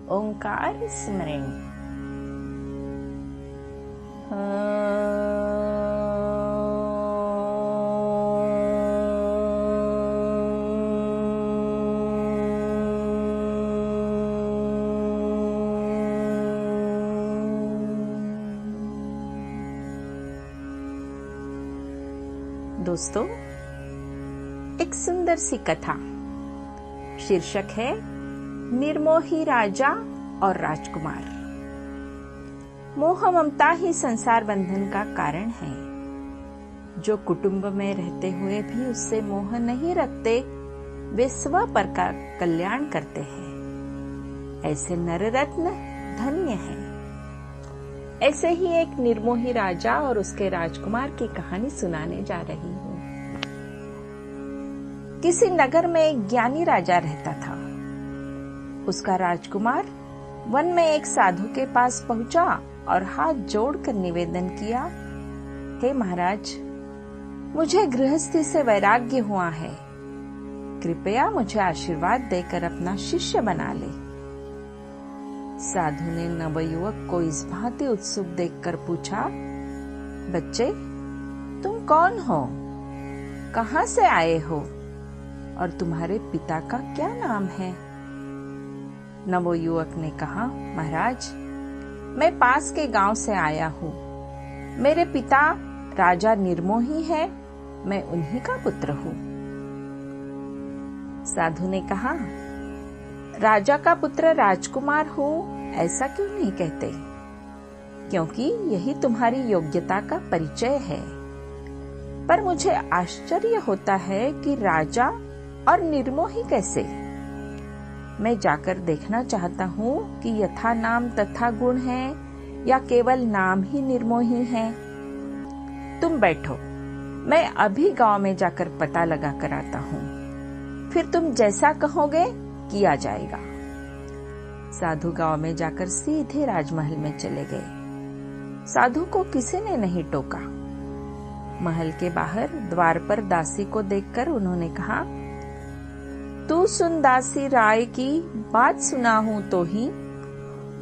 ओंकार स्मरण। दोस्तों, एक सुंदर सी कथा, शीर्षक है निर्मोही राजा और राजकुमार। मोह ममता ही संसार बंधन का कारण है। जो कुटुंब में रहते हुए भी उससे मोह नहीं रखते, वे स्व पर का कल्याण करते हैं। ऐसे नररत्न धन्य हैं। ऐसे ही एक निर्मोही राजा और उसके राजकुमार की कहानी सुनाने जा रही हूँ। किसी नगर में एक ज्ञानी राजा रहता था। उसका राजकुमार वन में एक साधु के पास पहुंचा और हाथ जोड़कर निवेदन किया, हे महाराज, मुझे गृहस्थी से वैराग्य हुआ है। कृपया मुझे आशीर्वाद देकर अपना शिष्य बना ले। साधु ने नवयुवक को इस भांति उत्सुक देखकर पूछा, बच्चे, तुम कौन हो? कहां से आए हो? और तुम्हारे पिता का क्या नाम है? नवयुवक ने कहा, महाराज, मैं पास के गांव से आया हूँ। मेरे पिता राजा निर्मोही है, मैं उन्हीं का पुत्र हूँ। साधु ने कहा, राजा का पुत्र राजकुमार हूँ, ऐसा क्यों नहीं कहते? क्योंकि यही तुम्हारी योग्यता का परिचय है। पर मुझे आश्चर्य होता है कि राजा और निर्मोही कैसे? मैं जाकर देखना चाहता हूँ कि यथा नाम तथा गुण है या केवल नाम ही निर्मोही है। तुम बैठो, मैं अभी गांव में जाकर पता लगा कर आता हूँ। फिर तुम जैसा कहोगे किया जाएगा। साधु गांव में जाकर सीधे राजमहल में चले गए। साधु को किसी ने नहीं टोका। महल के बाहर द्वार पर दासी को देखकर उन्होंने कहा, तू सुन दासी राय की बात सुनाहूं तो ही,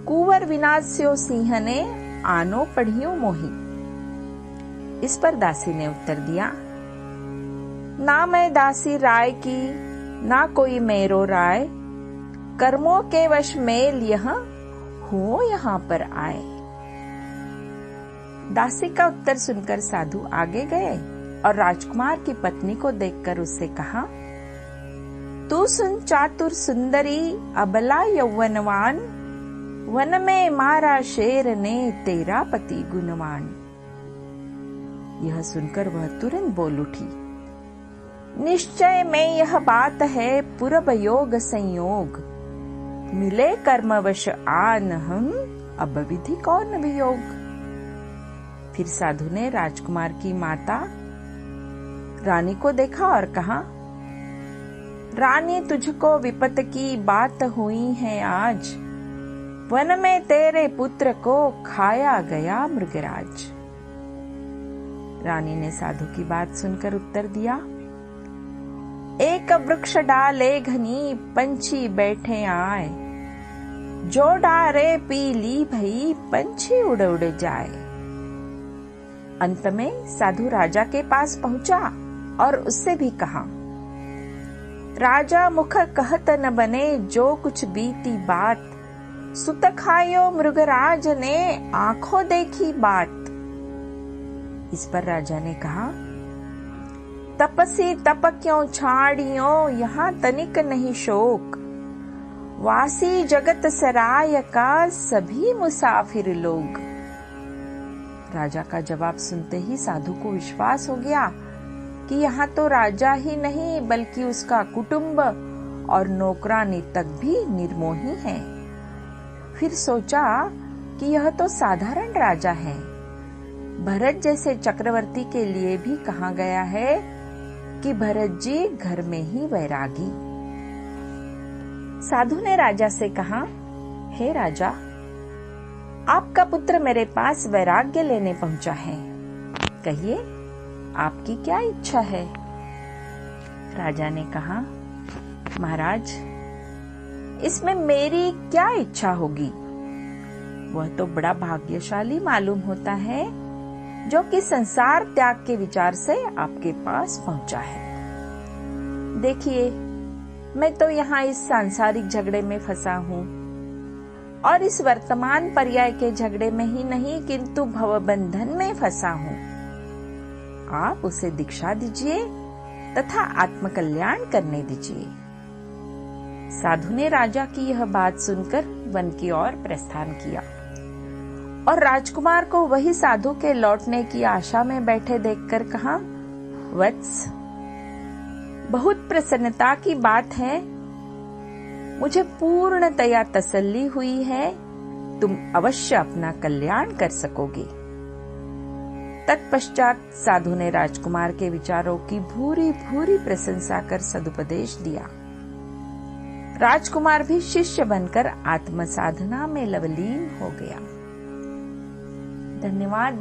कुंवर विनाश्यो सिंह ने आनो पढ़ियो मोही। इस पर दासी ने उत्तर दिया, ना मैं दासी राय की, ना कोई मेरो राय, कर्मों के वश मेल यह हो यहाँ पर आए। दासी का उत्तर सुनकर साधु आगे गए और राजकुमार की पत्नी को देखकर उससे कहा, तू सुन चातुर सुंदरी अबला यौवनवान, वन में मारा शेर ने तेरा पति गुणवान। यह सुनकर वह तुरंत बोल उठी, निश्चय में यह बात है पूर्व योग संयोग, मिले कर्मवश आन हम, अब विधि कौन वियोग। फिर साधु ने राजकुमार की माता रानी को देखा और कहा, रानी, तुझको विपत की बात हुई है आज, वन में तेरे पुत्र को खाया गया मृगराज। रानी ने साधु की बात सुनकर उत्तर दिया, एक वृक्ष डाले घनी पंछी बैठे आए, जो डारे पीली भई पंछी उड़ उड़ जाए। अंत में साधु राजा के पास पहुंचा और उससे भी कहा, राजा मुख कहत न बने जो कुछ बीती बात, सुत खायो मृगराज ने आंखों देखी बात। इस पर राजा ने कहा, तपसी तप क्यों छाड़ियो, यहाँ तनिक नहीं शोक, वासी जगत सराय का सभी मुसाफिर लोग। राजा का जवाब सुनते ही साधु को विश्वास हो गया कि यहाँ तो राजा ही नहीं बल्कि उसका कुटुंब और नौकरानी तक भी निर्मोही हैं। फिर सोचा कि यह तो साधारण राजा है। भरत जैसे चक्रवर्ती के लिए भी कहा गया है कि भरत जी घर में ही वैरागी। साधु ने राजा से कहा, हे राजा, आपका पुत्र मेरे पास वैराग्य लेने पहुंचा है। कहिए, आपकी क्या इच्छा है? राजा ने कहा, महाराज, इसमें मेरी क्या इच्छा होगी? वह तो बड़ा भाग्यशाली मालूम होता है जो कि संसार त्याग के विचार से आपके पास पहुंचा है। देखिए, मैं तो यहाँ इस सांसारिक झगड़े में फंसा हूँ और इस वर्तमान पर्याय के झगड़े में ही नहीं किंतु भवबंधन में फंसा हूँ। आप उसे दीक्षा दीजिए तथा आत्मकल्याण करने दीजिए। साधु ने राजा की यह बात सुनकर वन की ओर प्रस्थान किया और राजकुमार को वही साधु के लौटने की आशा में बैठे देखकर कहा, वत्स, बहुत प्रसन्नता की बात है। मुझे पूर्णतया तसल्ली हुई है, तुम अवश्य अपना कल्याण कर सकोगे। तत्पश्चात साधु ने राजकुमार के विचारों की भूरी भूरी प्रशंसा कर सदुपदेश दिया। राजकुमार भी शिष्य बनकर आत्म साधना में लवलीन हो गया। धन्यवाद।